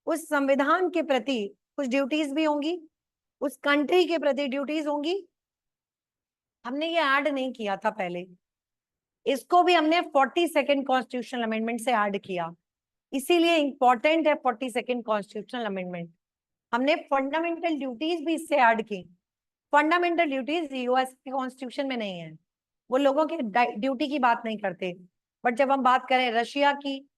उस संविधान के प्रति कुछ ड्यूटीज भी होंगी, उस कंट्री के प्रति ड्यूटीज होंगी। हमने ये ऐड नहीं किया था पहले, इसको भी हमने 42nd कॉन्स्टिट्यूशनल अमेंडमेंट से ऐड किया, इसीलिए इंपॉर्टेंट है 42nd कॉन्स्टिट्यूशनल अमेंडमेंट। हमने फंडामेंटल ड्यूटीज भी इससे ऐड की। फंडामेंटल ड्यूटीज यूएस के कॉन्स्टिट्यूशन में नहीं है, वो लोगों के ड्यूटी की बात नहीं करते। बट जब हम बात करें रशिया की,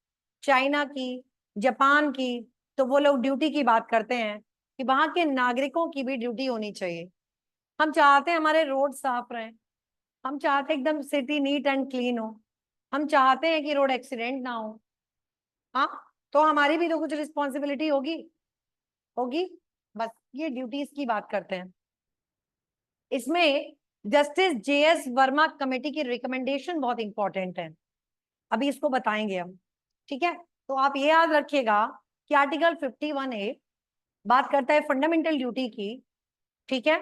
चाइना की, जापान की, तो वो लोग ड्यूटी की बात करते हैं कि वहां के नागरिकों की भी ड्यूटी होनी चाहिए। हम चाहते हैं हमारे रोड साफ रहें, हम चाहते हैं एकदम सिटी नीट एंड क्लीन हो, हम चाहते हैं कि रोड एक्सीडेंट ना हो। हाँ, तो हमारी भी तो कुछ रिस्पॉन्सिबिलिटी होगी होगी। बस ये ड्यूटीज की बात करते हैं। इसमें जस्टिस जेएस वर्मा कमेटी की रिकमेंडेशन बहुत इंपॉर्टेंट है, अभी इसको बताएंगे हम। ठीक है, तो आप ये याद रखिएगा कि आर्टिकल 51A बात करता है फंडामेंटल ड्यूटी की। ठीक है,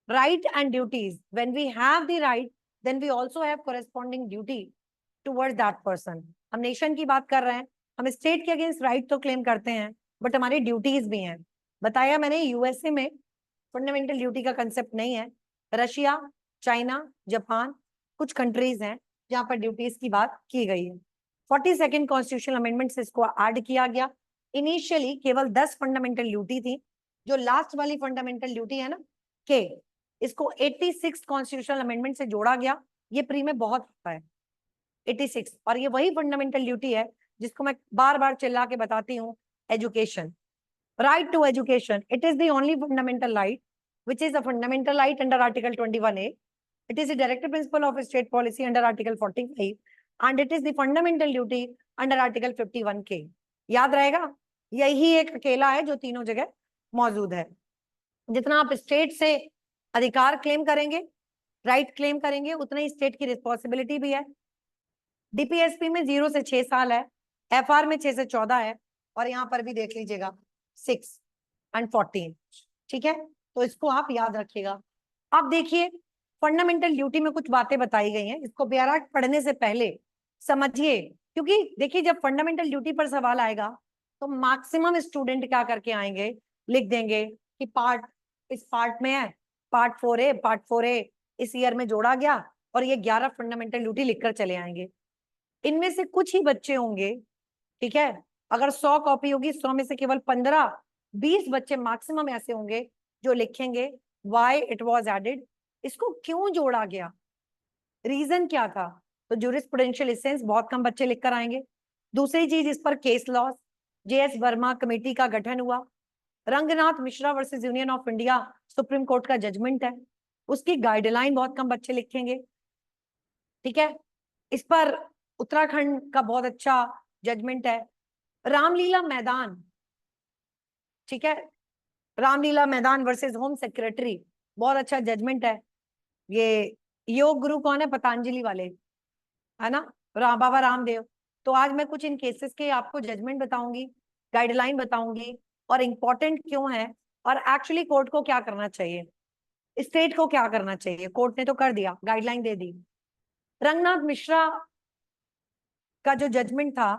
right and duties, when we have the right then we also have corresponding duty towards that person. हम नेशन की बात कर रहे हैं, हम स्टेट के अगेंस्ट राइट तो क्लेम करते हैं, बट हमारी ड्यूटीज भी हैं। बताया मैंने, यूएसए में फंडामेंटल ड्यूटी का कंसेप्ट नहीं है। रशिया, चाइना, जापान, कुछ कंट्रीज हैं जहां पर ड्यूटीज की बात की गई है। 42nd कॉन्स्टिट्यूशनल अमेंडमेंट से इसको ऐड किया गया। इनिशियली केवल 10 फंडामेंटल ड्यूटी थी। जो लास्ट वाली फंडामेंटल ड्यूटी है ना के, इसको 86 कॉन्स्टिट्यूशनल अमेंडमेंट से जोड़ा गया। ये प्री में बहुत होता है 86, और ये वही फंडामेंटल ड्यूटी है जिसको मैं बार बार चिल्ला के बताती हूँ, education, right to education. It is the only fundamental right, which is a fundamental right under Article 21A. It is a directive principle of state policy under Article 45, and it is the fundamental duty under Article 51K. याद रहेगा, यही एक अकेला है जो तीनों जगह मौजूद है। जितना आप स्टेट से अधिकार क्लेम करेंगे, राइट क्लेम करेंगे, उतना ही स्टेट की रिस्पॉन्सिबिलिटी भी है। डीपीएसपी में 0 से 6 साल है, एफआर में 6 से 14 है, और यहाँ पर भी देख लीजिएगा 6 and 14। ठीक है, तो इसको आप याद रखिएगा। अब देखिए, फंडामेंटल ड्यूटी में कुछ बातें बताई गई हैं, इसको बैराट पढ़ने से पहले समझिए, क्योंकि देखिए जब फंडामेंटल ड्यूटी पर सवाल आएगा तो मैक्सिमम स्टूडेंट क्या करके आएंगे, लिख देंगे कि पार्ट इस पार्ट में है, पार्ट 4A इस ईयर में जोड़ा गया, और ये 11 फंडामेंटल ड्यूटी लिखकर चले आएंगे। इनमें से कुछ ही बच्चे होंगे, ठीक है, अगर 100 कॉपी होगी, 100 में से केवल 15-20 बच्चे मैक्सिमम ऐसे होंगे जो लिखेंगे व्हाई इट वाज एडेड, इसको क्यों जोड़ा गया, रीजन क्या था। तो जूरिस्प्रूडेंशियल एसेंस बहुत कम बच्चे लिखकर आएंगे। दूसरी चीज, इस पर case laws, JS Verma committee का गठन हुआ, Ranganath Mishra versus union of India supreme court का जजमेंट है, उसकी गाइडलाइन बहुत कम बच्चे लिखेंगे। ठीक है, इस पर उत्तराखंड का बहुत अच्छा जजमेंट है। रामलीला मैदान, ठीक है, रामलीला मैदान वर्सेस होम सेक्रेटरी, बहुत अच्छा जजमेंट है। ये योग गुरु कौन है, पतंजलि वाले, है ना, बाबा रामदेव। तो आज मैं कुछ इन केसेस के आपको जजमेंट बताऊंगी, गाइडलाइन बताऊंगी, और इंपॉर्टेंट क्यों है, और एक्चुअली कोर्ट को क्या करना चाहिए, स्टेट को क्या करना चाहिए। कोर्ट ने तो कर दिया, गाइडलाइन दे दी। रंगनाथ मिश्रा का जो जजमेंट था,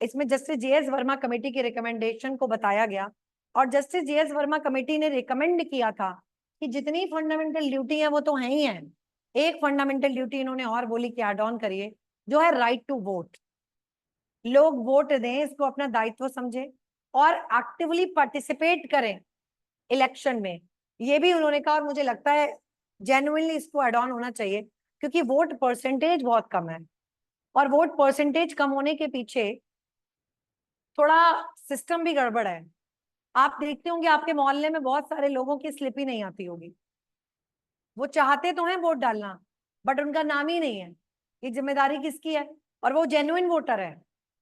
इसमें जस्टिस जेएस वर्मा कमेटी की रिकमेंडेशन को बताया गया, और जस्टिस जेएस वर्मा कमेटी ने रिकमेंड किया था कि जितनी फंडामेंटल ड्यूटी है वो तो है ही है, एक फंडामेंटल ड्यूटी इन्होंने और बोली कि ऐड ऑन करिए, जो है राइट टू वोट। लोग वोट दें, इसको अपना दायित्व समझें और एक्टिवली पार्टिसिपेट करें इलेक्शन में, ये भी उन्होंने कहा। और मुझे लगता है जेन्युइनली इसको ऐड ऑन होना चाहिए, क्योंकि वोट परसेंटेज बहुत कम है, और वोट परसेंटेज कम होने के पीछे थोड़ा सिस्टम भी गड़बड़ है। आप देखते होंगे आपके मोहल्ले में बहुत सारे लोगों की स्लिप ही नहीं आती होगी, वो चाहते तो हैं वोट डालना, बट उनका नाम ही नहीं है। ये जिम्मेदारी किसकी है, और वो जेन्युइन वोटर है।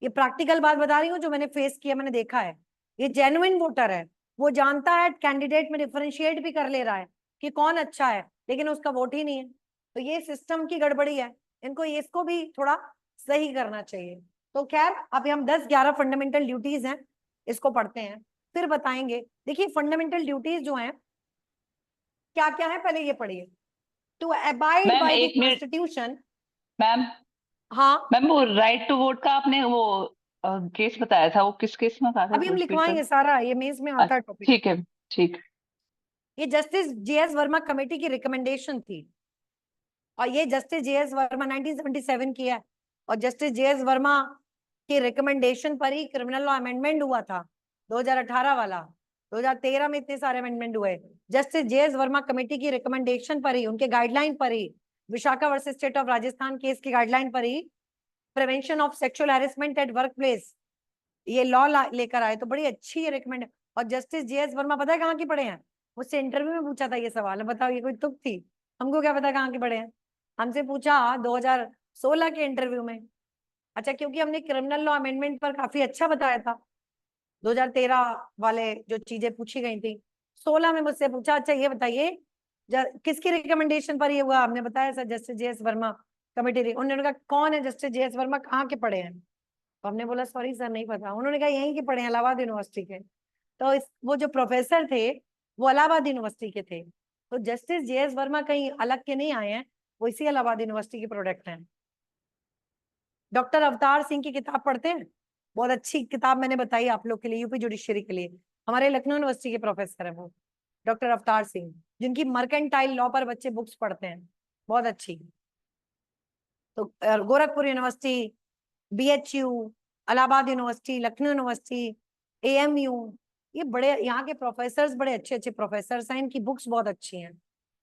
ये प्रैक्टिकल बात बता रही हूँ, जो मैंने फेस किया, मैंने देखा है। ये जेन्युइन वोटर है, वो जानता है, कैंडिडेट में डिफरेंशिएट भी कर ले रहा है कि कौन अच्छा है, लेकिन उसका वोट ही नहीं है। तो ये सिस्टम की गड़बड़ी है, इनको इसको भी थोड़ा सही करना चाहिए। तो खैर, अभी हम 10-11 फंडामेंटल ड्यूटीज हैं, इसको पढ़ते हैं, फिर बताएंगे। देखिए फंडामेंटल ड्यूटीज जो हैं क्या क्या है, पहले ये पढ़िए। To abide ma'am by the एक मिनट, कॉन्स्टिट्यूशन। मैम हाँ, मैम वो राइट टू वोट का आपने वो केस बताया था, वो किस केस में था अभी हम रिपीट कर? लिखवाएंगे सारा, ये मेंस में आता है टॉपिक। ठीक है, ठीक। ये जस्टिस जेएस वर्मा कमेटी की रिकमेंडेशन थी, और ये जस्टिस जेएस वर्मा 1977 की है, और जस्टिस जेएस वर्मा की रिकमेंडेशन पर ही क्रिमिनल लॉ अमेंडमेंट हुआ था 2018 वाला। 2013 में इतने सारे अमेंडमेंट हुए। जस्टिस जेएस वर्मा कमेटी की रिकमेंडेशन पर ही, उनके गाइडलाइन पर ही, Vishakha versus state of Rajasthan case की गाइडलाइन पर ही prevention of sexual harassment at workplace ये लॉ लेकर आए। तो बड़ी अच्छी रिकमेंड। और जस्टिस जेएस वर्मा पता है कहाँ की पढ़े हैं? मुझसे इंटरव्यू में पूछा था ये सवाल, बताओ ये कोई तुक थी? हमको क्या पता कहाँ के पढ़े हैं? हमसे पूछा 2016 के इंटरव्यू में। अच्छा, क्योंकि हमने क्रिमिनल लॉ अमेंडमेंट पर काफी अच्छा बताया था, 2013 वाले जो चीजें पूछी गई थी, 16 में मुझसे पूछा अच्छा ये बताइए किसकी रिकमेंडेशन पर ये हुआ? हमने बताया sir justice JS Verma committee. उन्होंने कहा कौन है जस्टिस जेएस वर्मा, कहाँ के पढ़े हैं? तो हमने बोला सॉरी सर नहीं पता। उन्होंने कहा यहीं के पढ़े हैं, इलाहाबाद यूनिवर्सिटी के। तो वो जो प्रोफेसर थे वो इलाहाबाद यूनिवर्सिटी के थे। तो जस्टिस जेएस वर्मा कहीं अलग के नहीं आए हैं, वो इसी इलाहाबाद यूनिवर्सिटी के प्रोडक्ट हैं। डॉक्टर अवतार सिंह की किताब पढ़ते हैं? बहुत अच्छी किताब मैंने बताई आप लोग के लिए, यूपी जुडिशरी के लिए। हमारे लखनऊ यूनिवर्सिटी के प्रोफेसर है वो, डॉक्टर अवतार सिंह, जिनकी मर्केंटाइल लॉ पर बच्चे बुक्स पढ़ते हैं, बहुत अच्छी। तो Gorakhpur university, BHU, Allahabad university, Lucknow university, AMU, ये बड़े यहाँ के प्रोफेसर्स बड़े अच्छे अच्छे प्रोफेसर्स हैं, इनकी बुक्स बहुत अच्छी हैं।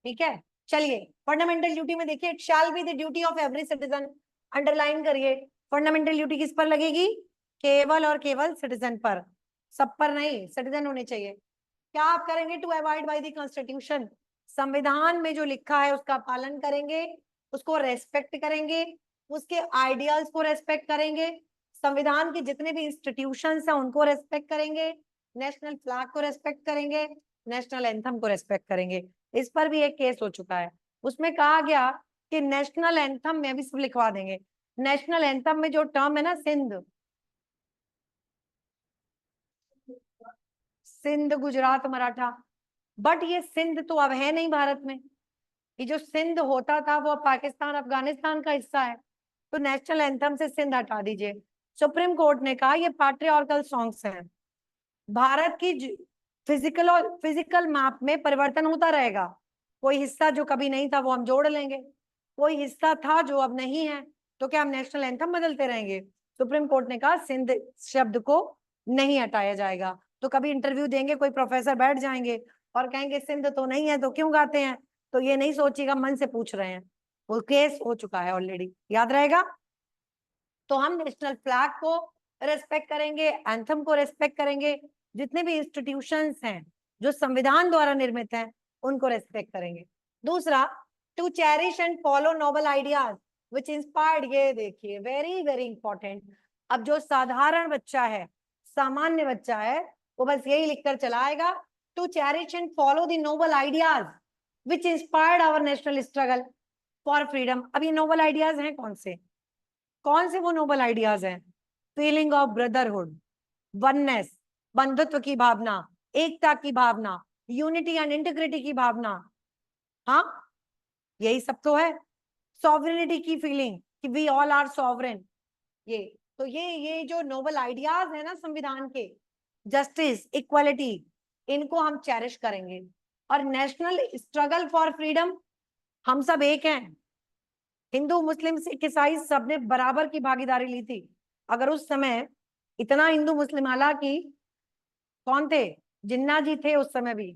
ठीक है, चलिए फंडामेंटल ड्यूटी में देखिए, it shall be the duty of every citizen. Underline करिए, फंडामेंटल ड्यूटी किस पर लगेगी? केवल और केवल सिटीजन पर, सब पर नहीं, सिटीजन होने चाहिए। क्या आप करेंगे? To avoid by the constitution, संविधान में जो लिखा है उसका पालन करेंगे, उसको रेस्पेक्ट करेंगे, उसके आइडियल्स को रेस्पेक्ट करेंगे, संविधान के जितने भी इंस्टीट्यूशंस हैं उनको रेस्पेक्ट करेंगे, नेशनल फ्लैग को रेस्पेक्ट करेंगे, नेशनल एंथम को रेस्पेक्ट करेंगे। इस पर भी एक केस हो चुका है, उसमें कहा गया कि नेशनल एंथम में भी सब लिखवा देंगे। नेशनल एंथम में जो टर्म है ना सिंध, सिंध गुजरात मराठा, बट ये सिंध तो अब है नहीं भारत में। ये जो सिंध होता था वो पाकिस्तान अफगानिस्तान का हिस्सा है, तो नेशनल एंथम से सिंध हटा दीजिए। सुप्रीम कोर्ट ने कहा ये पैट्रियार्कल सॉन्ग्स हैं, भारत की फिजिकल और फिजिकल मैप में परिवर्तन होता रहेगा। कोई हिस्सा जो कभी नहीं था वो हम जोड़ लेंगे, कोई हिस्सा था जो अब नहीं है, तो क्या हम नेशनल एंथम बदलते रहेंगे? सुप्रीम कोर्ट ने कहा सिंध शब्द को नहीं हटाया जाएगा। तो कभी इंटरव्यू देंगे कोई प्रोफेसर, बैठ जाएंगे और कहेंगे सिंध तो नहीं है तो क्यों गाते हैं, तो ये नहीं सोचिएगा मन से पूछ रहे हैं, वो केस हो चुका है ऑलरेडी, याद रहेगा। तो हम नेशनल फ्लैग को रेस्पेक्ट करेंगे, एंथम को रेस्पेक्ट करेंगे, जितने भी इंस्टीट्यूशंस हैं जो संविधान द्वारा निर्मित हैं उनको रेस्पेक्ट करेंगे। दूसरा, to cherish and follow noble ideas which inspired, ये देखिए वेरी वेरी इंपॉर्टेंट। अब जो साधारण बच्चा है, सामान्य बच्चा है, वो बस यही लिखकर चलाएगा, to cherish and follow the noble ideas which inspired our national struggle for freedom. अब ये नोबल आइडियाज हैं कौन से? कौन से वो नोबल आइडियाज हैं? फीलिंग ऑफ ब्रदरहुड, वननेस, बंधुत्व की भावना, एकता की भावना, यूनिटी एंड इंटीग्रिटी की भावना, हाँ यही सब तो है। सॉवरेनिटी की फीलिंग कि वी ऑल आर सॉवरेन, ये तो ये जो नोबल आइडियाज है ना संविधान के, जस्टिस, इक्वालिटी, इनको हम चेरिश करेंगे। और नेशनल स्ट्रगल फॉर फ्रीडम, हम सब एक हैं, हिंदू मुस्लिम सिख ईसाई सबने बराबर की भागीदारी ली थी। अगर उस समय इतना हिंदू मुस्लिम, हालांकि कौन थे, जिन्ना जी थे उस समय भी,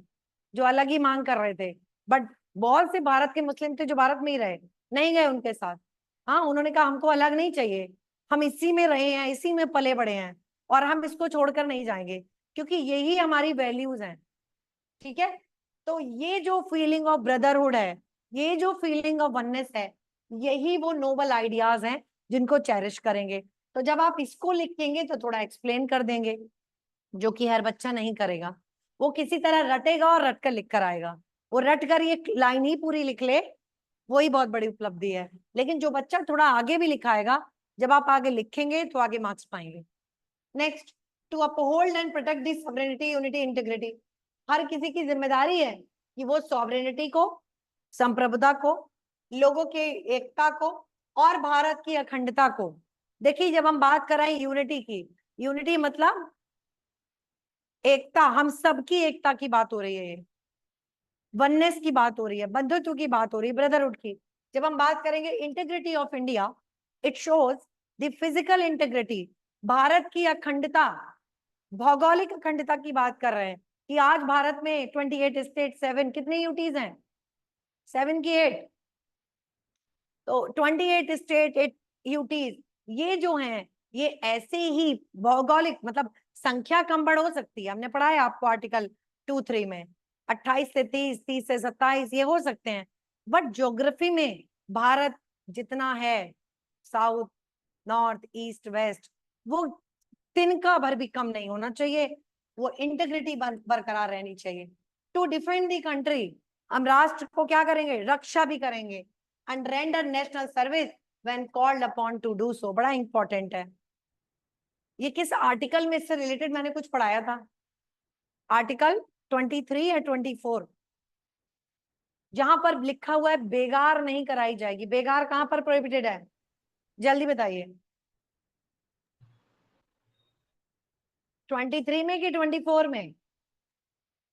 जो अलग ही मांग कर रहे थे, बट बहुत से भारत के मुस्लिम थे जो भारत में ही रहे, नहीं गए उनके साथ। हाँ, उन्होंने कहा हमको अलग नहीं चाहिए, हम इसी में रहे हैं, इसी में पले बड़े हैं, और हम इसको छोड़कर नहीं जाएंगे, क्योंकि यही हमारी वैल्यूज हैं। ठीक है, तो ये जो फीलिंग ऑफ ब्रदरहुड है, ये जो फीलिंग ऑफ वननेस है, यही वो नोबल आइडियाज हैं जिनको चेरिश करेंगे। तो जब आप इसको लिखेंगे तो थोड़ा एक्सप्लेन कर देंगे, जो कि हर बच्चा नहीं करेगा, वो किसी तरह रटेगा और रट कर लिख कर आएगा। वो रट कर ये लाइन ही पूरी लिख ले, वही बहुत बड़ी उपलब्धि है। लेकिन जो बच्चा थोड़ा आगे भी लिखाएगा, जब आप आगे लिखेंगे तो आगे मार्क्स पाएंगे। Next, to uphold and protect the sovereignty, unity, integrity, हर किसी की जिम्मेदारी है कि वो सॉवरेनिटी को, संप्रभुता को, लोगों की एकता को और भारत की अखंडता को देखिए जब हम बात कर रहे हैं यूनिटी की, यूनिटी मतलब एकता, हम सबकी एकता की बात हो रही है, वननेस की बात हो रही है, बंधुत्व की बात हो रही है, ब्रदरहुड की। जब हम बात करेंगे integrity of India, it shows the physical integrity, Bharat की अखंडता, भौगोलिक अखंडता की बात कर रहे हैं कि आज भारत में 28 स्टेट, 7 कितने यूटीज हैं, 7 की 8, तो 28 स्टेट 8 यूटीज, ये जो हैं ये ऐसे ही भौगोलिक मतलब संख्या कम बढ़ हो सकती है, हमने पढ़ा है आपको आर्टिकल 2-3 में 28 से 30, 30 से 27 ये हो सकते हैं, बट ज्योग्राफी में भारत जितना है, साउथ, नॉर्थ, ईस्ट, वेस्ट, वो तिनका भर भी कम नहीं होना चाहिए, वो इंटीग्रिटी बरकरार रहनी चाहिए। टू डिफेंड दी कंट्री, हम राष्ट्र को क्या करेंगे, रक्षा भी करेंगे, and render national service when called upon two do so, बड़ा इंपॉर्टेंट है। ये किस आर्टिकल में इससे रिलेटेड मैंने कुछ पढ़ाया था, आर्टिकल 23 या 24, जहां पर लिखा हुआ है बेगार नहीं कराई जाएगी। बेगार कहां पर प्रोहिबिटेड है, जल्दी बताइए। 23 में कि 24 में?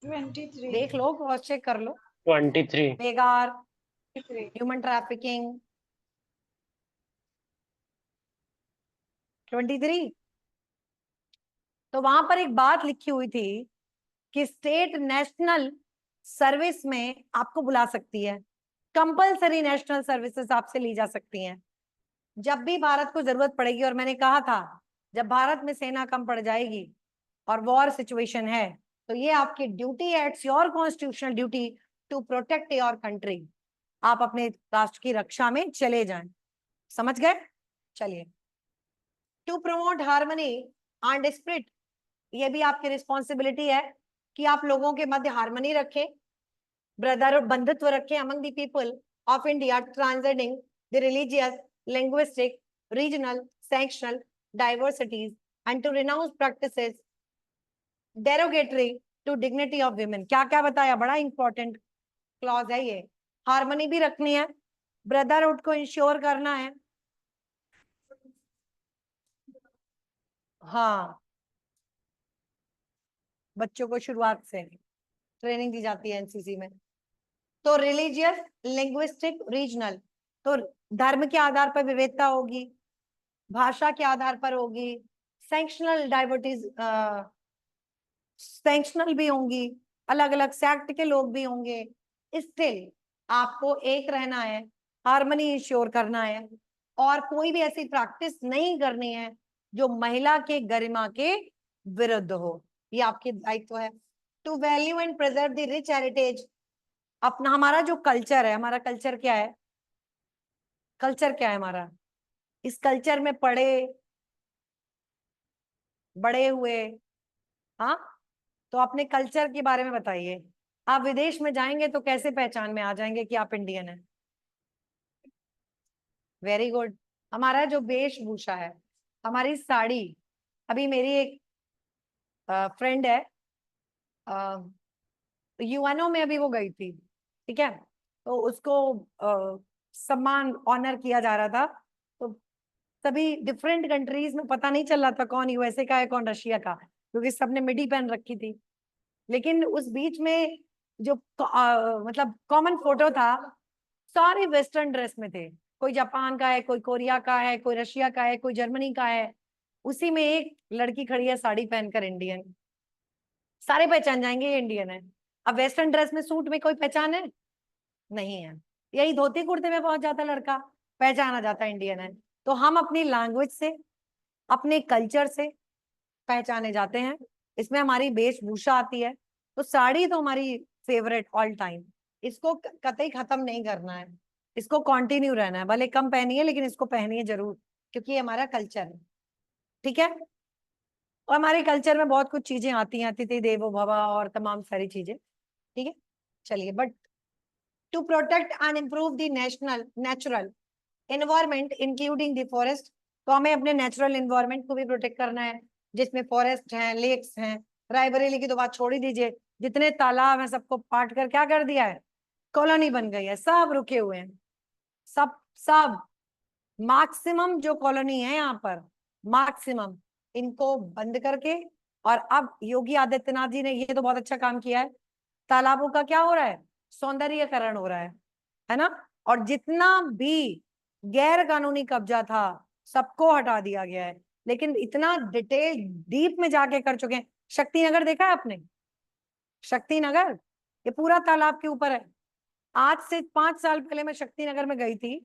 23 देख लो, क्रॉस चेक कर लो। 23 बेगार, ह्यूमन ट्रैफिकिंग, 23। तो वहां पर एक बात लिखी हुई थी कि स्टेट नेशनल सर्विस में आपको बुला सकती है, कंपलसरी नेशनल सर्विसेज आपसे ली जा सकती हैं जब भी भारत को जरूरत पड़ेगी। और मैंने कहा था जब भारत में सेना कम पड़ जाएगी और वॉर सिचुएशन है, तो ये आपकी ड्यूटी है, it's your constitutional duty to protect your country, आप अपने राष्ट्र की रक्षा में चले जाएं। समझ गए? चलिए, to promote harmony and spirit, ये भी आपकी रिस्पॉन्सिबिलिटी है कि आप लोगों के मध्य हार्मनी रखें, ब्रदर बंधुत्व रखें among the people of India, transcending the religious, linguistic, regional, sectional diversities, and to renounce practices derogatory to dignity of women। क्या क्या बताया, बड़ा इंपॉर्टेंट क्लॉज है ये। हार्मनी भी रखनी है, ब्रदरहुड को इंश्योर करना है, हाँ, बच्चों को शुरुआत से ट्रेनिंग दी जाती है एनसीसी में। तो रिलीजियस, लिंग्विस्टिक, रीजनल, तो धर्म के आधार पर विविधता होगी, भाषा के आधार पर होगी, सेक्शनल डाइवर्टीज, सेक्शनल भी होंगी, अलग अलग सेक्ट के लोग भी होंगे, स्टिल आपको एक रहना है, हार्मनी इंश्योर करना है, और कोई भी ऐसी प्रैक्टिस नहीं करनी है जो महिला के गरिमा के विरुद्ध हो, ये आपके दायित्व है। To value and preserve the rich heritage, अपना हमारा जो कल्चर है, हमारा कल्चर क्या है, कल्चर क्या है हमारा, इस कल्चर में पढ़े बड़े हुए, हाँ, तो अपने कल्चर के बारे में बताइए। आप विदेश में जाएंगे तो कैसे पहचान में आ जाएंगे कि आप इंडियन हैं? Very good. हमारा जो वेशभूषा है, हमारी साड़ी, अभी मेरी एक फ्रेंड है, यूएनओ में अभी वो गई थी, ठीक है, तो उसको सम्मान ऑनर किया जा रहा था, तो सभी डिफरेंट कंट्रीज में पता नहीं चल रहा था कौन यूएसए का है कौन रशिया का, क्योंकि सबने मिडी पहन रखी थी। लेकिन उस बीच में जो मतलब कॉमन फोटो था, सारे वेस्टर्न ड्रेस में थे, कोई जापान का है, कोई कोरिया का है, कोई रशिया का है, कोई जर्मनी का है, उसी में एक लड़की खड़ी है साड़ी पहनकर, इंडियन, सारे पहचान जाएंगे ये इंडियन है। अब वेस्टर्न ड्रेस में, सूट में कोई पहचान है? नहीं है, यही धोती कुर्ते में पहुंच जाता लड़का, पहचाना जाता इंडियन है। तो हम अपनी लैंग्वेज से, अपने कल्चर से पहचाने जाते हैं, इसमें हमारी वेशभूषा आती है। तो साड़ी तो हमारी फेवरेट ऑल टाइम, इसको कतई खत्म नहीं करना है, इसको कंटिन्यू रहना है, भले कम पहनिए लेकिन इसको पहनिए जरूर, क्योंकि ये हमारा कल्चर है, ठीक है। और हमारे कल्चर में बहुत कुछ चीजें आती हैं, अतिथि देवो भव और तमाम सारी चीजें, ठीक है। चलिए, but to protect and improve the national natural environment including the forest, तो हमें अपने नेचुरल एनवायरमेंट को भी प्रोटेक्ट करना है, जिसमें फॉरेस्ट हैं, लेक्स हैं। रायबरेली की तो बात छोड़ ही दीजिए, जितने तालाब हैं सबको पाट कर क्या कर दिया है, कॉलोनी बन गई है, सब रुके हुए हैं, सब सब मैक्सिमम जो कॉलोनी है यहाँ पर, मैक्सिमम, इनको बंद करके, और अब योगी आदित्यनाथ जी ने ये तो बहुत अच्छा काम किया है, तालाबों का क्या हो रहा है, सौंदर्यीकरण हो रहा है ना। और जितना भी गैर कानूनी कब्जा था सबको हटा दिया गया है, लेकिन इतना डिटेल डीप में जाके कर चुके हैं। शक्तिनगर देखा है आपने? शक्तिनगर ये पूरा तालाब के ऊपर है। आज से 5 साल पहले मैं शक्तिनगर में गई थी,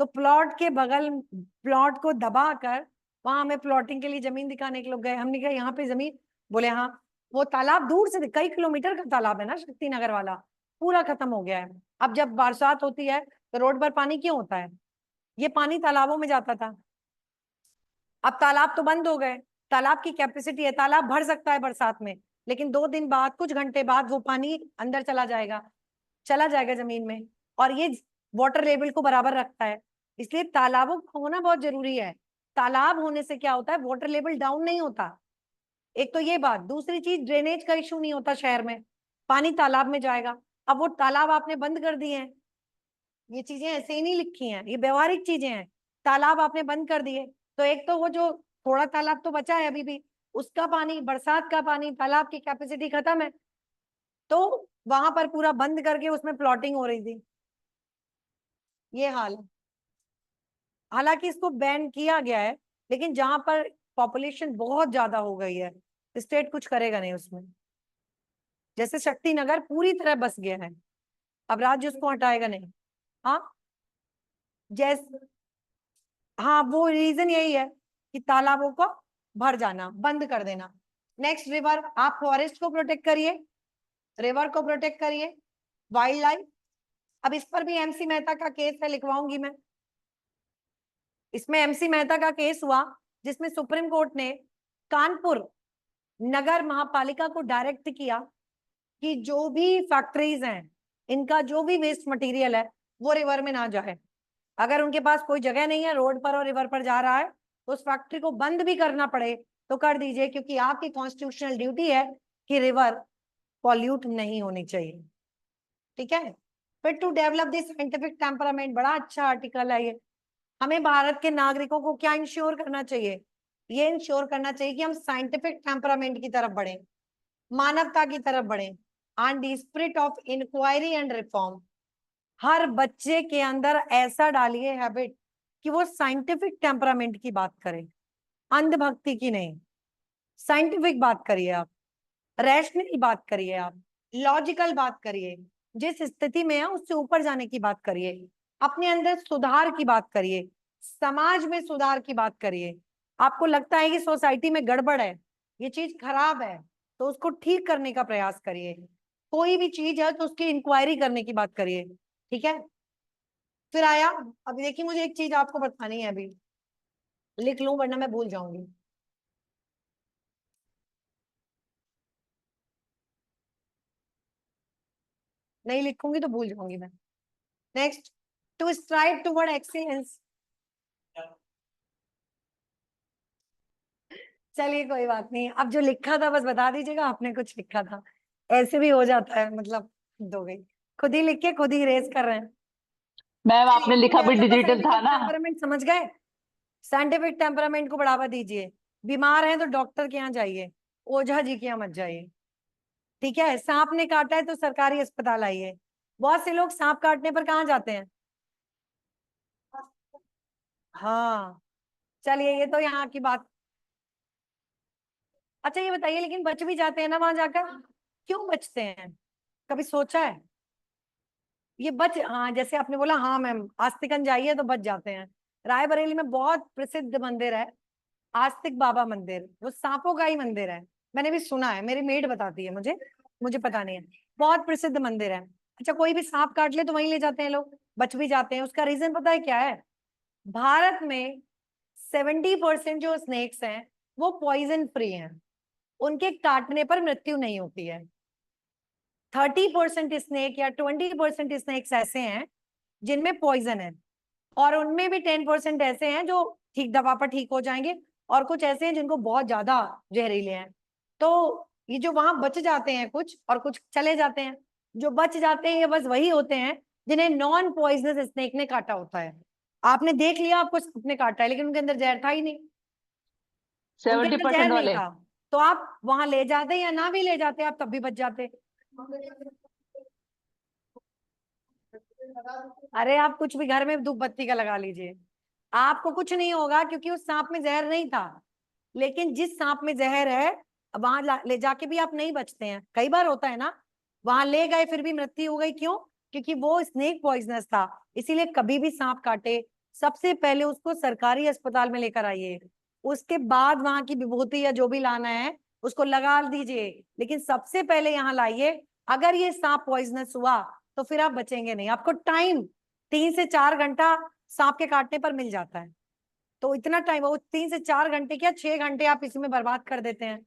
तो प्लॉट के बगल, प्लॉट को दबाकर वहां हमें प्लॉटिंग के लिए जमीन दिखाने के लोग गए। हमने कहा यहाँ पे जमीन, बोले हाँ। वो तालाब दूर से कई किलोमीटर का तालाब है ना शक्तिनगर वाला, पूरा खत्म हो गया है। अब जब बरसात होती है तो रोड पर पानी क्यों होता है? ये पानी तालाबों में जाता था, अब तालाब तो बंद हो गए। तालाब की कैपेसिटी है, तालाब भर सकता है बरसात में, लेकिन 2 दिन बाद, कुछ घंटे बाद वो पानी अंदर चला जाएगा जमीन में, और ये वाटर लेवल को बराबर रखता है। इसलिए तालाबों का होना बहुत जरूरी है। तालाब होने से क्या होता है, वाटर लेवल डाउन नहीं होता। एक तो ये बात, दूसरी चीज, ड्रेनेज का इशू नहीं होता शहर में, पानी तालाब में जाएगा। अब वो तालाब आपने बंद कर दिए हैं, ये चीजें ऐसे ही नहीं लिखी हैं, ये व्यवहारिक चीजें हैं। तालाब आपने बंद कर दिए, तो एक तो वो जो थोड़ा तालाब तो बचा है अभी भी, उसका पानी, बरसात का पानी, तालाब की कैपेसिटी खत्म है, तो वहां पर पूरा बंद करके उसमें प्लॉटिंग हो रही थी। ये हाल है। हालांकि इसको बैन किया गया है, लेकिन जहां पर पॉपुलेशन बहुत ज्यादा हो गई है, स्टेट कुछ करेगा नहीं उसमें। जैसे शक्तिनगर पूरी तरह बस गया है, अब राज्य उसको हटाएगा नहीं। हाँ, जैसे, हाँ, वो रीजन यही है कि तालाबों को भर जाना, बंद कर देना। नेक्स्ट, रिवर, आप फॉरेस्ट को प्रोटेक्ट करिए, रिवर को प्रोटेक्ट करिए, वाइल्ड लाइफ। अब इस पर भी एमसी मेहता का केस है, लिखवाऊंगी मैं। इसमें एमसी मेहता का केस हुआ, जिसमें सुप्रीम कोर्ट ने कानपुर नगर महापालिका को डायरेक्ट किया कि जो भी फैक्ट्रीज हैं, इनका जो भी वेस्ट मटेरियल है वो रिवर में ना जाए। अगर उनके पास कोई जगह नहीं है, रोड पर और रिवर पर जा रहा है, तो उस फैक्ट्री को बंद भी करना पड़े तो कर दीजिए, क्योंकि आपकी कॉन्स्टिट्यूशनल ड्यूटी है कि रिवर पॉल्यूट नहीं होनी चाहिए। ठीक है। फिर to develop this scientific temperament, बड़ा अच्छा आर्टिकल है ये। हमें भारत के नागरिकों को क्या इंश्योर करना चाहिए? ये इंश्योर करना चाहिए कि हम साइंटिफिक टेम्परामेंट की तरफ बढ़े, मानवता की तरफ बढ़े, and the spirit of inquiry and reform. हर बच्चे के अंदर ऐसा डालिए हैबिट कि वो साइंटिफिक टेम्परामेंट की बात करे, अंधभक्ति की नहीं। साइंटिफिक बात करिए आप, रैशनल बात करिए आप, लॉजिकल बात करिए, जिस स्थिति में है उससे ऊपर जाने की बात करिए, अपने अंदर सुधार की बात करिए, समाज में सुधार की बात करिए। आपको लगता है कि सोसाइटी में गड़बड़ है, ये चीज खराब है, तो उसको ठीक करने का प्रयास करिए। कोई भी चीज है तो उसकी इंक्वायरी करने की बात करिए। ठीक है। फिर आया, अभी देखिए, मुझे एक चीज आपको बतानी है, अभी लिख लूं वरना मैं भूल जाऊंगी। नहीं लिखूंगी तो भूल जाऊंगी मैं। Next, to strive toward excellence. चलिए कोई बात नहीं, अब जो लिखा था बस बता दीजिएगा आपने कुछ लिखा था, ऐसे भी हो जाता है, मतलब दो गई, खुद ही लिख के खुद ही रेस कर रहे हैं। मैम आपने लिखा भी डिजिटल था ना। टेम्परामेंट समझ गए? साइंटिफिक टेम्परामेंट को बढ़ावा दीजिए। बीमार हैं तो डॉक्टर के यहाँ जाइए, ओझा जी के यहाँ मत जाइए। ठीक है। सांप ने काटा है तो सरकारी अस्पताल आइए। बहुत से लोग सांप काटने पर कहाँ जाते हैं? हाँ, चलिए, ये तो यहाँ की बात। अच्छा ये बताइए, लेकिन बच भी जाते हैं ना वहां जाकर, क्यों बचते हैं? कभी सोचा है? ये बच, हाँ, जैसे आपने बोला, हाँ मैम, आस्तिकन जाइए तो बच जाते हैं। रायबरेली में बहुत प्रसिद्ध मंदिर है, आस्तिक बाबा मंदिर, वो सांपों का ही मंदिर है। मैंने भी सुना है, मेरी मेड बताती है मुझे, मुझे पता नहीं है। बहुत प्रसिद्ध मंदिर है। अच्छा, कोई भी सांप काट ले तो वहीं ले जाते हैं लोग, बच भी जाते हैं। उसका रीजन पता है क्या है? भारत में 70% जो स्नेक्स हैं वो पॉइजन फ्री हैं, उनके काटने पर मृत्यु नहीं होती है। 30% स्नेक या 20% स्नेक्स ऐसे हैं जिनमें पॉइजन है, और उनमें भी 10% ऐसे हैं जो ठीक दवा पर ठीक हो जाएंगे, और कुछ ऐसे हैं जिनको बहुत ज्यादा जहरीले हैं। तो ये जो वहां बच जाते हैं कुछ, और कुछ चले जाते हैं, जो बच जाते हैं ये बस वही होते हैं जिन्हें नॉन पॉइजनस स्नेक ने काटा होता है। आपने देख लिया आपको अपने काटा है, लेकिन उनके अंदर जहर था ही नहीं, उनके अंदर 70% जहर नहीं वाले। था। तो आप वहां ले जाते या ना भी ले जाते, आप तब भी बच जाते। अरे आप कुछ भी घर में धूप बत्ती का लगा लीजिए, आपको कुछ नहीं होगा, क्योंकि उस सांप में जहर नहीं था। लेकिन जिस सांप में जहर है, वहां ले जाके भी आप नहीं बचते हैं, कई बार होता है ना, वहां ले गए फिर भी मृत्यु हो गई, क्यों? क्योंकि वो स्नेक पॉइजनस था। इसीलिए कभी भी सांप काटे, सबसे पहले उसको सरकारी अस्पताल में लेकर आइए, उसके बाद वहां की विभूति या जो भी लाना है उसको लगा दीजिए, लेकिन सबसे पहले यहाँ लाइए। अगर ये सांप पॉइजनस हुआ तो फिर आप बचेंगे नहीं, आपको टाइम 3 से 4 घंटा सांप के काटने पर मिल जाता है। तो इतना टाइम, वो 3 से 4 घंटे क्या 6 घंटे आप इसी में बर्बाद कर देते हैं,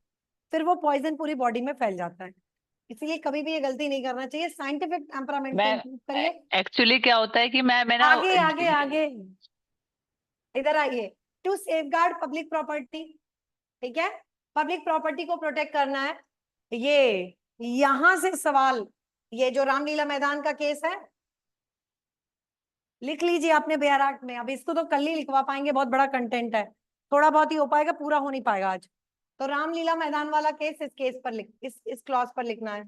फिर वो पॉइजन पूरी बॉडी में फैल जाता है। इसलिए कभी भी ये गलती नहीं करना चाहिए, साइंटिफिक टेम्परामेंट को मैं इंप्रूव करिए। एक्चुअली क्या होता है कि मैं ना आगे आगे आगे, इधर आइए। टू सेफगार्ड पब्लिक प्रॉपर्टी, ठीक है, पब्लिक प्रॉपर्टी को प्रोटेक्ट करना है। ये यहां से सवाल, ये जो रामलीला मैदान का केस है, लिख लीजिए आपने बेहराट में। अब इसको तो कल ही लिखवा पाएंगे, बहुत बड़ा कंटेंट है, थोड़ा बहुत ही हो पाएगा, पूरा हो नहीं पाएगा आज। तो रामलीला मैदान वाला केस, इस केस पर लिख, इस क्लॉज पर लिखना है।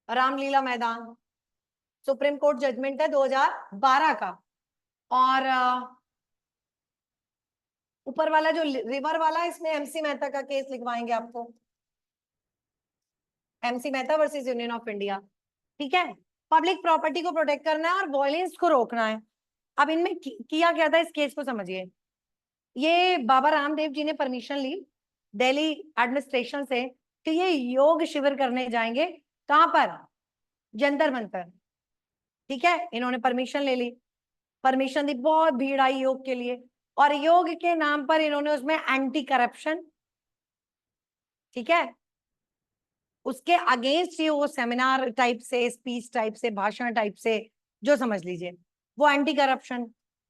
रामलीला मैदान सुप्रीम कोर्ट जजमेंट है 2012 का। और ऊपर वाला जो रिवर वाला है, इसमें एमसी मेहता का केस लिखवाएंगे आपको, MC Mehta versus union of India. ठीक है, पब्लिक प्रॉपर्टी को प्रोटेक्ट करना है और वायलेंस को रोकना है। अब इनमें किया क्या था, इस केस को समझिए। ये बाबा रामदेव जी ने परमिशन ली दिल्ली एडमिनिस्ट्रेशन से कि ये योग शिविर करने जाएंगे, कहां पर? जंतर मंतर। ठीक है, इन्होंने परमिशन ले ली, परमिशन दी, बहुत भीड़ आई योग के लिए, और योग के नाम पर इन्होंने उसमें एंटी करप्शन, ठीक है, उसके अगेंस्ट ही वो सेमिनार टाइप से, स्पीच टाइप से, भाषण टाइप से, जो समझ लीजिए, वो एंटी करप्शन।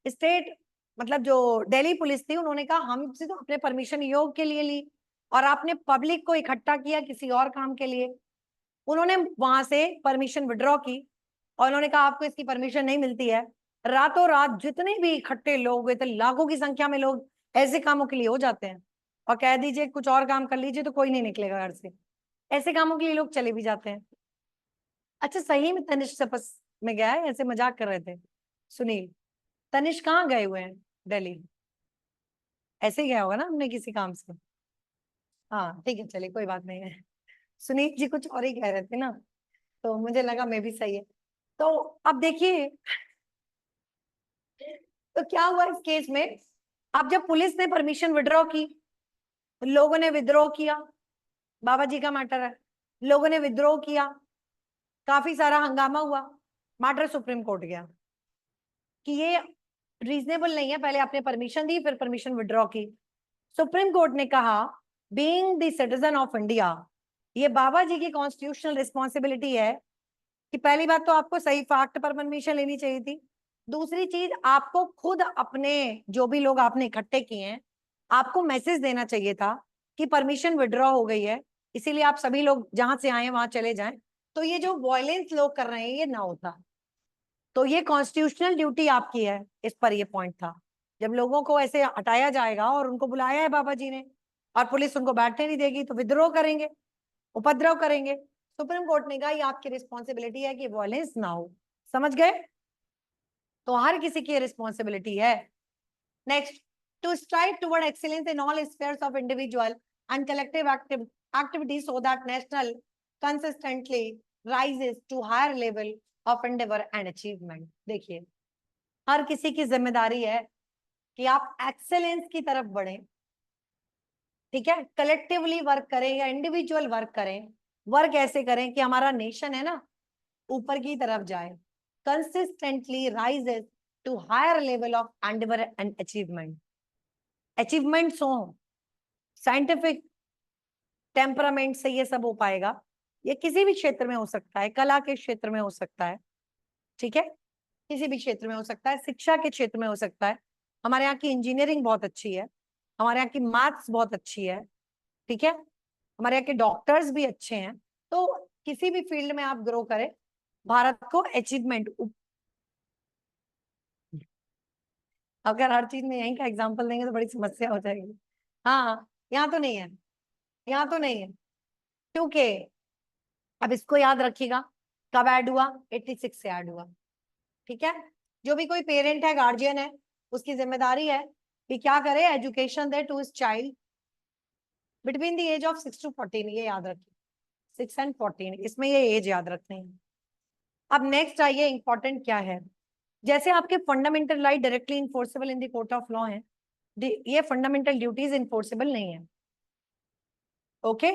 स्टेट मतलब जो दिल्ली पुलिस थी, उन्होंने कहा हमसे तो अपने परमिशन योग के लिए ली, और आपने पब्लिक को इकट्ठा किया किसी और काम के लिए। उन्होंने वहां से परमिशन विड्रॉ की, और उन्होंने कहा आपको इसकी परमिशन नहीं मिलती है। रातों रात जितने भी इकट्ठे लोग हुए थे, लाखों की संख्या में लोग ऐसे कामों के लिए हो जाते हैं, और कह दीजिए कुछ और काम कर लीजिए तो कोई नहीं निकलेगा घर से, ऐसे कामों के लिए लोग चले भी जाते हैं। अच्छा, सही में तनिष्क तपस में गया है? ऐसे मजाक कर रहे थे सुनील, तनिष्क कहाँ गए हुए हैं दिल्ली? ऐसे ही गया होगा ना, हमने किसी काम से। हाँ ठीक है, चलिए कोई बात नहीं है। सुनील जी कुछ और ही कह रहे थे ना, तो मुझे लगा मैं भी सही है। तो अब देखिए, तो क्या हुआ इस केस में। अब जब पुलिस ने परमिशन विड्रॉ की, लोगों ने विद्रोह किया, बाबा जी का मैटर है, लोगों ने विद्रोह किया, काफी सारा हंगामा हुआ, मैटर सुप्रीम कोर्ट गया कि ये रीजनेबल नहीं है, पहले आपने परमिशन दी फिर परमिशन विड्रॉ की। सुप्रीम कोर्ट ने कहा being the citizen of India, ये बाबा जी की कॉन्स्टिट्यूशनल रिस्पॉन्सिबिलिटी है कि पहली बात तो आपको सही फैक्ट पर परमिशन लेनी चाहिए थी, दूसरी चीज आपको खुद अपने जो भी लोग आपने इकट्ठे किए हैं, आपको मैसेज देना चाहिए था कि परमिशन विड्रॉ हो गई है, इसीलिए आप सभी लोग जहां से आए वहां चले जाएं, तो ये जो वायलेंस लोग कर रहे हैं ये ना होता। तो ये कॉन्स्टिट्यूशनल ड्यूटी आपकी है, इस पर ये पॉइंट था। जब लोगों को ऐसे हटाया जाएगा, और उनको बुलाया है बाबा जी ने, और पुलिस उनको बैठने नहीं देगी, तो विद्रोह करेंगे, उपद्रव करेंगे। सुप्रीम कोर्ट ने कहा ये आपकी रिस्पॉन्सिबिलिटी है कि वायलेंस ना हो। समझ गए? तो हर किसी की रिस्पॉन्सिबिलिटी है। Next, to strive toward excellence in all spheres of individual and collective activities so that national consistently rises to higher level of endeavor and achievement। देखिए, हर किसी की जिम्मेदारी है कि आप एक्सेलेंस की तरफ बढ़े, ठीक है, कलेक्टिवली वर्क करें या इंडिविजुअल वर्क करें। वर्क ऐसे करें कि हमारा नेशन है ना, ऊपर की तरफ जाए, consistently rises to higher level of endeavour and achievement. Achievements हो, साइंटिफिक टेम्परामेंट से ये सब हो पाएगा। ये किसी भी क्षेत्र में हो सकता है, कला के क्षेत्र में हो सकता है, ठीक है, किसी भी क्षेत्र में हो सकता है, शिक्षा के क्षेत्र में हो सकता है। हमारे यहाँ की इंजीनियरिंग बहुत अच्छी है, हमारे यहाँ की मैथ्स बहुत अच्छी है, ठीक है, हमारे यहाँ के डॉक्टर्स भी अच्छे हैं। तो किसी भी फील्ड में आप ग्रो करें, भारत को अचीवमेंट अगर हर चीज में यहीं का एग्जाम्पल देंगे तो बड़ी समस्या हो जाएगी। हाँ, यहाँ तो नहीं है, यहाँ तो नहीं है, क्योंकि अब इसको याद रखिएगा, कब ऐड हुआ, 86 से ऐड हुआ। ठीक है, जो भी कोई पेरेंट है, गार्जियन है, उसकी जिम्मेदारी है कि क्या करे, एजुकेशन दे to his child between the age of 6 to 14, ये याद रखिए, 6 and 14, इसमें ये एज याद रखनी है। अब नेक्स्ट आइए, इंपॉर्टेंट क्या है, जैसे आपके fundamental right directly enforceable in the court of law है, ये फंडामेंटल ड्यूटीज इन्फोर्सेबल नहीं है। Okay,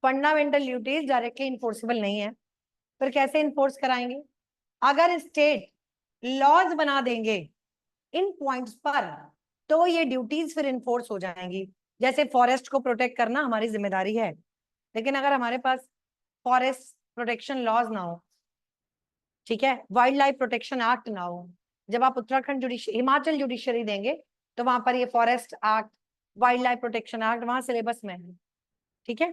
fundamental duties directly enforceable नहीं है, फिर कैसे इन्फोर्स कराएंगे? अगर स्टेट लॉज बना देंगे इन पॉइंट्स पर तो ये ड्यूटीज फिर इन्फोर्स हो जाएंगी। जैसे फॉरेस्ट को प्रोटेक्ट करना हमारी जिम्मेदारी है, लेकिन अगर हमारे पास फॉरेस्ट प्रोटेक्शन लॉज ना हो, ठीक है, वाइल्ड लाइफ प्रोटेक्शन एक्ट ना हो, जब आप उत्तराखंड हिमाचल जुडिशरी देंगे तो वहां पर ये forest act, wild life protection act वहां सिलेबस में है। ठीक है,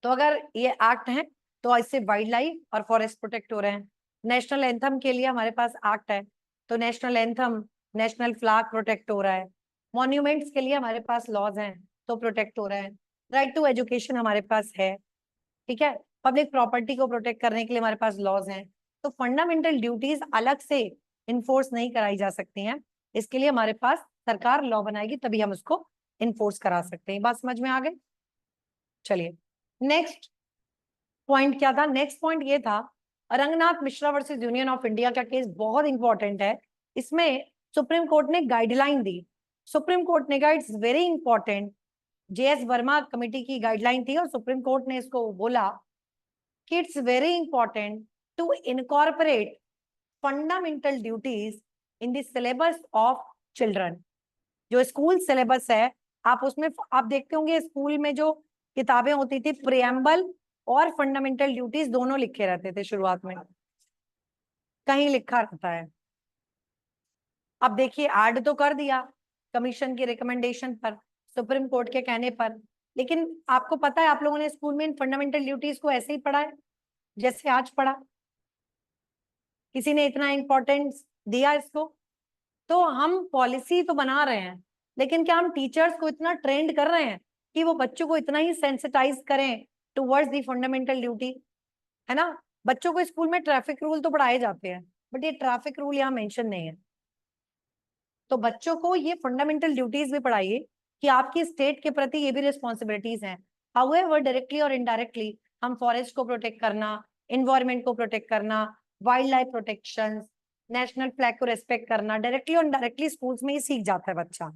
तो अगर ये एक्ट है तो इससे वाइल्ड लाइफ और फॉरेस्ट प्रोटेक्ट हो रहे हैं। नेशनल एंथम के लिए हमारे पास एक्ट है, तो national anthem, national flag protect हो रहा है। मॉन्यूमेंट्स के लिए हमारे पास लॉज हैं तो प्रोटेक्ट हो रहे हैं। राइट टू एजुकेशन हमारे पास है, ठीक है, पब्लिक प्रॉपर्टी को प्रोटेक्ट करने के लिए हमारे पास लॉज हैं। तो फंडामेंटल ड्यूटीज अलग से इन्फोर्स नहीं कराई जा सकती हैं, इसके लिए हमारे पास सरकार लॉ बनाएगी, तभी हम उसको इन्फोर्स करा सकते हैं। बात समझ में आ गई? चलिए, नेक्स्ट पॉइंट क्या था? नेक्स्ट पॉइंट ये था, Rangnath Mishra versus union of India का केस बहुत इंपॉर्टेंट है। इसमें सुप्रीम कोर्ट ने गाइडलाइन दी, सुप्रीम कोर्ट ने कहा it's very important, JS Verma committee की गाइडलाइन थी और सुप्रीम कोर्ट ने इसको बोला कि it's very important to incorporate fundamental duties in the syllabus of children. जो स्कूल सिलेबस है, आप उसमें आप देखते होंगे स्कूल में जो किताबें होती थी, प्रियम्बल और फंडामेंटल ड्यूटीज दोनों लिखे रहते थे शुरुआत में, कहीं लिखा रहता है। अब देखिए, ऐड तो कर दिया कमीशन की रिकमेंडेशन पर, सुप्रीम कोर्ट के कहने पर, लेकिन आपको पता है आप लोगों ने स्कूल में इन फंडामेंटल ड्यूटीज को ऐसे ही पढ़ा है जैसे आज पढ़ा? किसी ने इतना इंपॉर्टेंस दिया इसको? तो हम पॉलिसी तो बना रहे हैं, लेकिन क्या हम टीचर्स को इतना ट्रेंड कर रहे हैं कि वो बच्चों को इतना ही सेंसिटाइज करें टुवर्ड्स दी फंडामेंटल ड्यूटी? है ना, बच्चों को स्कूल में ट्रैफिक रूल तो पढ़ाए जाते हैं, बट ये ट्रैफिक रूल यहाँ मेंशन नहीं है। तो बच्चों को ये फंडामेंटल ड्यूटीज भी पढ़ाइए कि आपकी स्टेट के प्रति ये भी रिस्पॉन्सिबिलिटीज हैं। हाउएवर डायरेक्टली और इनडायरेक्टली हम फॉरेस्ट को प्रोटेक्ट करना, इन्वायरमेंट को प्रोटेक्ट करना, wild life protection, national flag को रेस्पेक्ट करना, डायरेक्टली और इनडायरेक्टली स्कूल्स में ही सीख जाता है बच्चा।